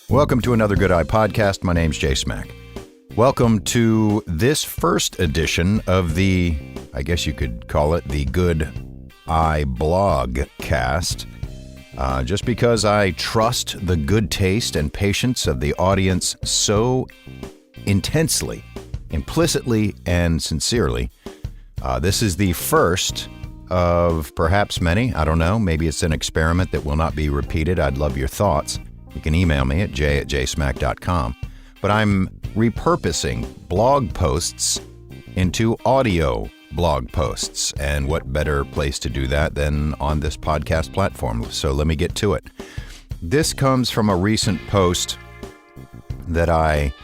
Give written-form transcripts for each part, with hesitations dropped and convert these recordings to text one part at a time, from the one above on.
Welcome to another Good Eye podcast. My name's Jay Smack. Welcome to this first edition of the, I guess you could call it the Good Eye BLOGcast. Just because I trust the good taste and patience of the audience so intensely, implicitly, and sincerely, this is the first of perhaps many. I don't know. Maybe it's an experiment that will not be repeated. I'd love your thoughts. You can email me at j@jsmack.com. But I'm repurposing blog posts into audio blog posts. And what better place to do that than on this podcast platform? So let me get to it. This comes from a recent post that I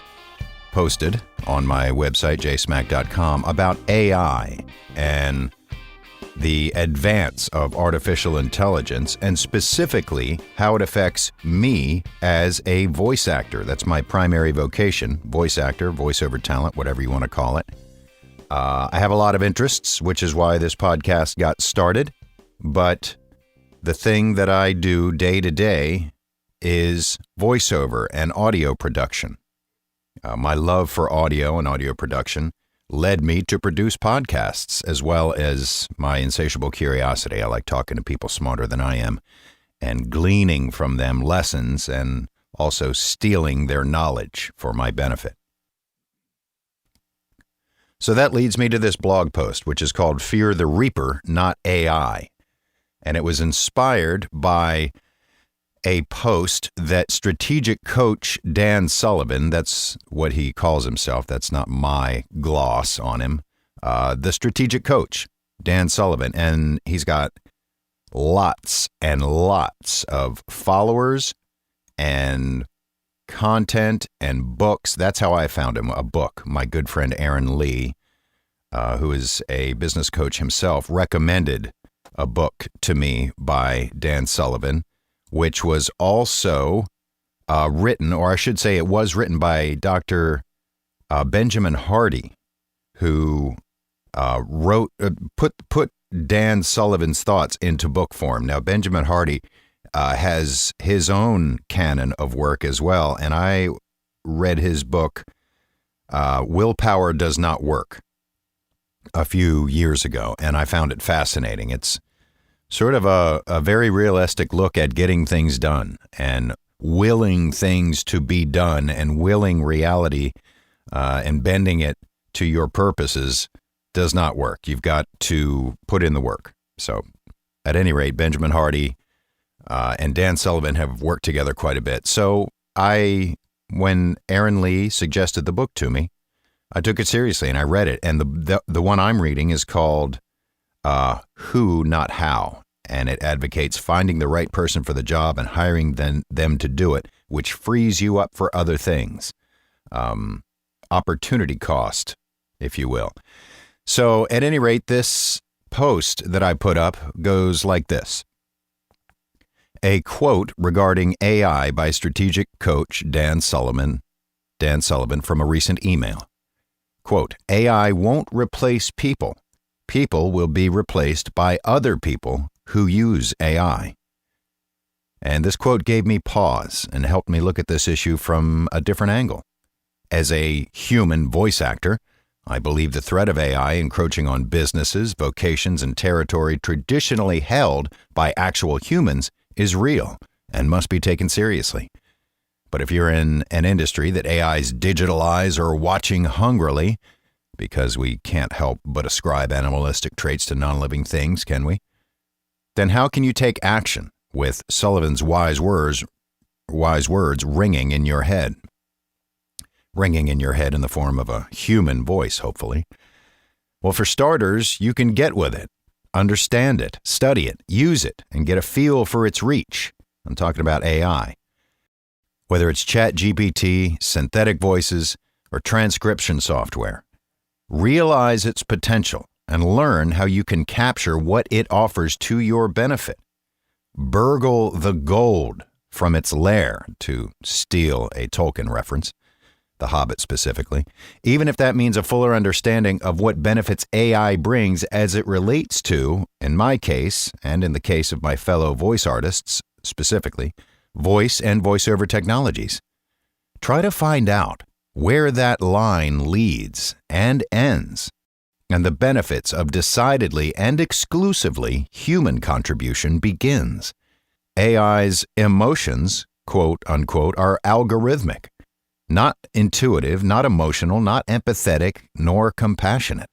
posted on my website, jsmack.com, about AI and the advance of artificial intelligence, and specifically how it affects me as a voice actor. That's my primary vocation, voice actor, voiceover talent, whatever you want to call it. I have a lot of interests, which is why this podcast got started. But the thing that I do day to day is voiceover and audio production. My love for audio and audio production led me to produce podcasts, as well as my insatiable curiosity. I like talking to people smarter than I am and gleaning from them lessons and also stealing their knowledge for my benefit. So that leads me to this blog post, which is called Fear the Reaper, Not AI. And it was inspired by a post that strategic coach Dan Sullivan, that's what he calls himself, that's not my gloss on him, the strategic coach, Dan Sullivan, and he's got lots and lots of followers and content and books. That's how I found him, a book. My good friend Aaron Lee, who is a business coach himself, recommended a book to me by Dan Sullivan, which was also written, or I should say it was written by Dr. Benjamin Hardy, who put Dan Sullivan's thoughts into book form. Now, Benjamin Hardy has his own canon of work as well, and I read his book, Willpower Does Not Work, a few years ago, and I found it fascinating. It's sort of a very realistic look at getting things done and willing things to be done and willing reality and bending it to your purposes does not work. You've got to put in the work. So at any rate, Benjamin Hardy and Dan Sullivan have worked together quite a bit. So when Aaron Lee suggested the book to me, I took it seriously and I read it. And the one I'm reading is called Who, Not How. And it advocates finding the right person for the job and hiring them to do it, which frees you up for other things. Opportunity cost, if you will. So at any rate, this post that I put up goes like this. A quote regarding AI by strategic coach Dan Sullivan from a recent email. Quote, AI won't replace people. People will be replaced by other people who use AI. And this quote gave me pause and helped me look at this issue from a different angle. As a human voice actor, I believe the threat of AI encroaching on businesses, vocations, and territory traditionally held by actual humans is real and must be taken seriously. But if you're in an industry that AIs digitalize or watching hungrily, because we can't help but ascribe animalistic traits to non-living things, can we? Then how can you take action with Sullivan's wise words ringing in your head? Ringing in your head in the form of a human voice, hopefully. Well, for starters, you can get with it, understand it, study it, use it, and get a feel for its reach. I'm talking about AI. Whether it's ChatGPT, synthetic voices, or transcription software, realize its potential and learn how you can capture what it offers to your benefit. Burgle the gold from its lair, to steal a Tolkien reference. The Hobbit specifically, even if that means a fuller understanding of what benefits AI brings as it relates to, in my case, and in the case of my fellow voice artists specifically, voice and voiceover technologies. Try to find out where that line leads and ends, and the benefits of decidedly and exclusively human contribution begins. AI's emotions, quote unquote, are algorithmic, not intuitive, not emotional, not empathetic, nor compassionate.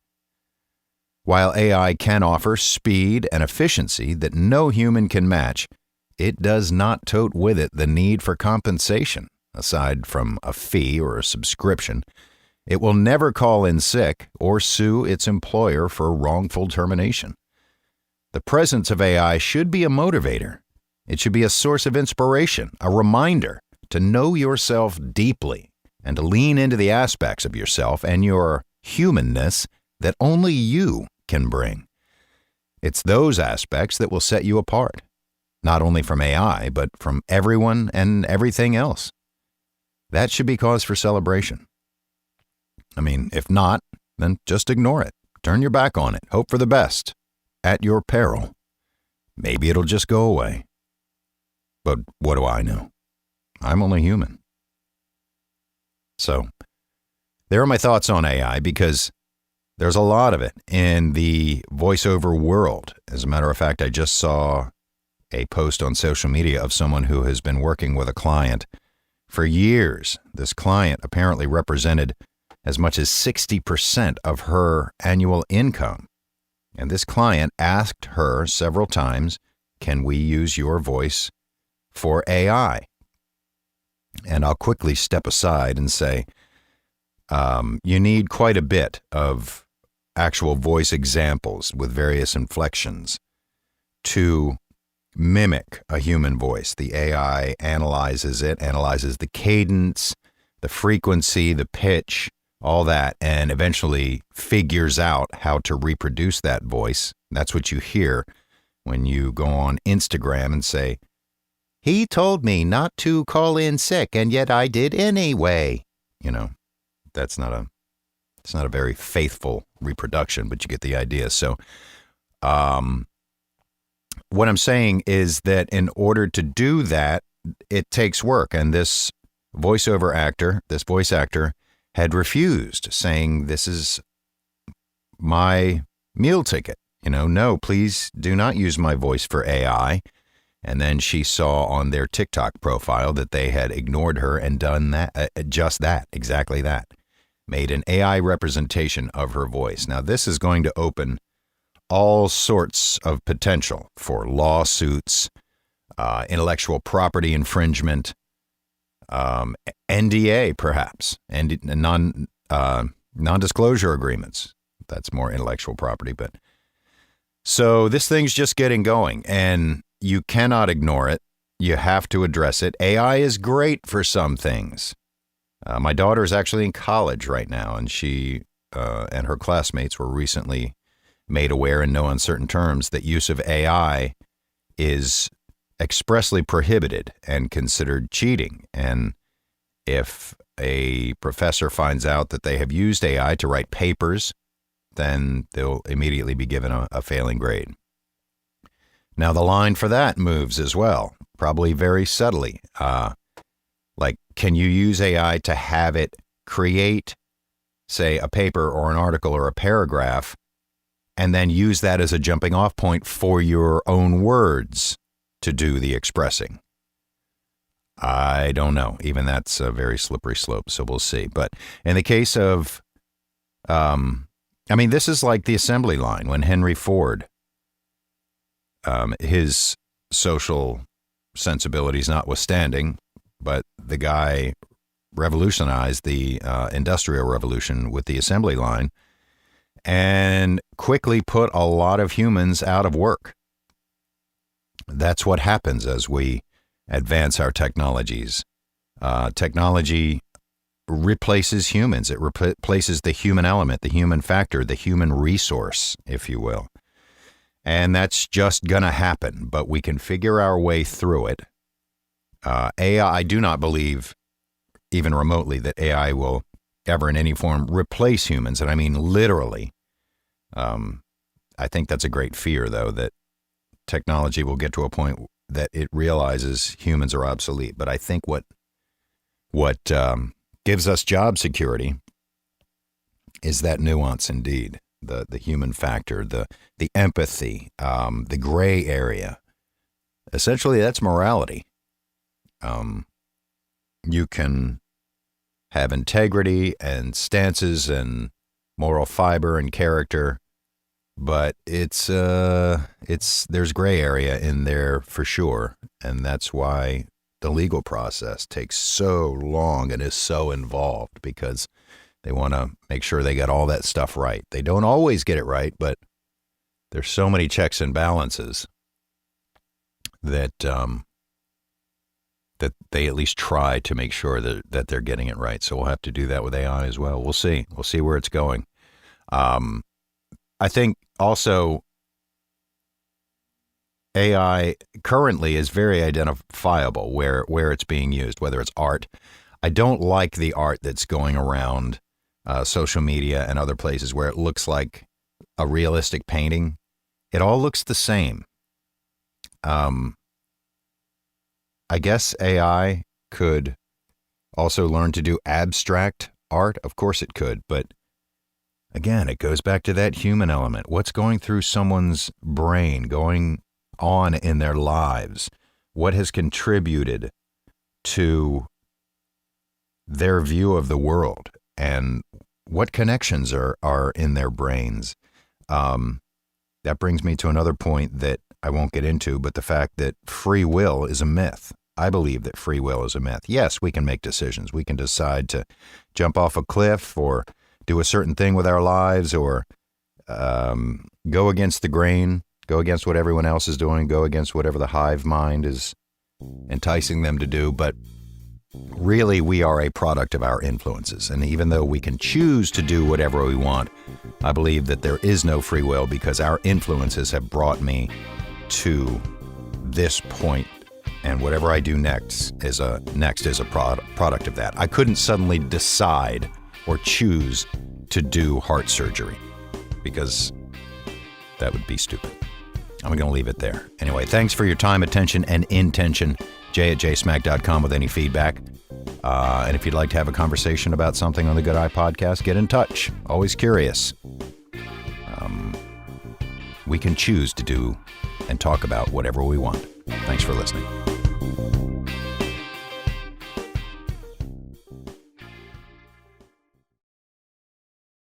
While AI can offer speed and efficiency that no human can match, it does not tote with it the need for compensation, aside from a fee or a subscription. It will never call in sick or sue its employer for wrongful termination. The presence of AI should be a motivator. It should be a source of inspiration, a reminder to know yourself deeply and to lean into the aspects of yourself and your humanness that only you can bring. It's those aspects that will set you apart, not only from AI, but from everyone and everything else. That should be cause for celebration. I mean, if not, then just ignore it. Turn your back on it. Hope for the best. At your peril. Maybe it'll just go away. But what do I know? I'm only human. So, there are my thoughts on AI because there's a lot of it in the voiceover world. As a matter of fact, I just saw a post on social media of someone who has been working with a client for years. This client apparently represented as much as 60% of her annual income. And this client asked her several times, can we use your voice for AI? And I'll quickly step aside and say, you need quite a bit of actual voice examples with various inflections to mimic a human voice. The AI analyzes it, analyzes the cadence, the frequency, the pitch, all that, and eventually figures out how to reproduce that voice. That's what you hear when you go on Instagram and say, he told me not to call in sick, and yet I did anyway. You know, it's not a very faithful reproduction, but you get the idea. So, what I'm saying is that in order to do that, it takes work. And this voice actor, had refused, saying, this is my meal ticket. No, please do not use my voice for AI. And then she saw on their TikTok profile that they had ignored her and done that, exactly that. Made an AI representation of her voice. Now, this is going to open all sorts of potential for lawsuits, intellectual property infringement, NDA perhaps, and non-disclosure agreements. That's more intellectual property, but so this thing's just getting going, and you cannot ignore it. You have to address it. AI is great for some things. My daughter is actually in college right now, and she and her classmates were recently made aware in no uncertain terms that use of AI is expressly prohibited and considered cheating. And if a professor finds out that they have used AI to write papers, then they'll immediately be given a failing grade. Now, the line for that moves as well, probably very subtly. Like, can you use AI to have it create, say, a paper or an article or a paragraph, and then use that as a jumping off point for your own words to do the expressing? I don't know. Even that's a very slippery slope, so we'll see. But in the case of, this is like the assembly line when Henry Ford, his social sensibilities notwithstanding, but the guy revolutionized the Industrial Revolution with the assembly line and quickly put a lot of humans out of work. That's what happens as we advance our technologies. Technology replaces humans. It replaces the human element, the human factor, the human resource, if you will. And that's just going to happen, but we can figure our way through it. AI, I do not believe even remotely, that AI will ever in any form replace humans. And I mean literally. I think that's a great fear, though, that technology will get to a point that it realizes humans are obsolete. But I think what gives us job security is that nuance indeed, the human factor, the empathy, the gray area. Essentially, that's morality. You can have integrity and stances and moral fiber and character, but there's gray area in there for sure, and that's why the legal process takes so long and is so involved, because they want to make sure they get all that stuff right. They don't always get it right, but there's so many checks and balances that that they at least try to make sure that they're getting it right. So we'll have to do that with AI as well. We'll see. We'll see where it's going. I think also AI currently is very identifiable where it's being used, whether it's art. I don't like the art that's going around social media and other places where it looks like a realistic painting. It all looks the same. I guess AI could also learn to do abstract art. Of course it could, but again, it goes back to that human element. What's going through someone's brain, going on in their lives? What has contributed to their view of the world, and what connections are in their brains? That brings me to another point that I won't get into, but the fact that free will is a myth. I believe that free will is a myth. Yes, we can make decisions. We can decide to jump off a cliff or do a certain thing with our lives, or go against the grain, go against what everyone else is doing, go against whatever the hive mind is enticing them to do. But really, we are a product of our influences. And even though we can choose to do whatever we want, I believe that there is no free will, because our influences have brought me to this point. And whatever I do next is a product of that. I couldn't suddenly decide or choose to do heart surgery, because that would be stupid. I'm going to leave it there. Anyway, thanks for your time, attention, and intention. Jay@jsmack.com with any feedback. And if you'd like to have a conversation about something on the Good Eye podcast, get in touch. Always curious. We can choose to do and talk about whatever we want. Thanks for listening.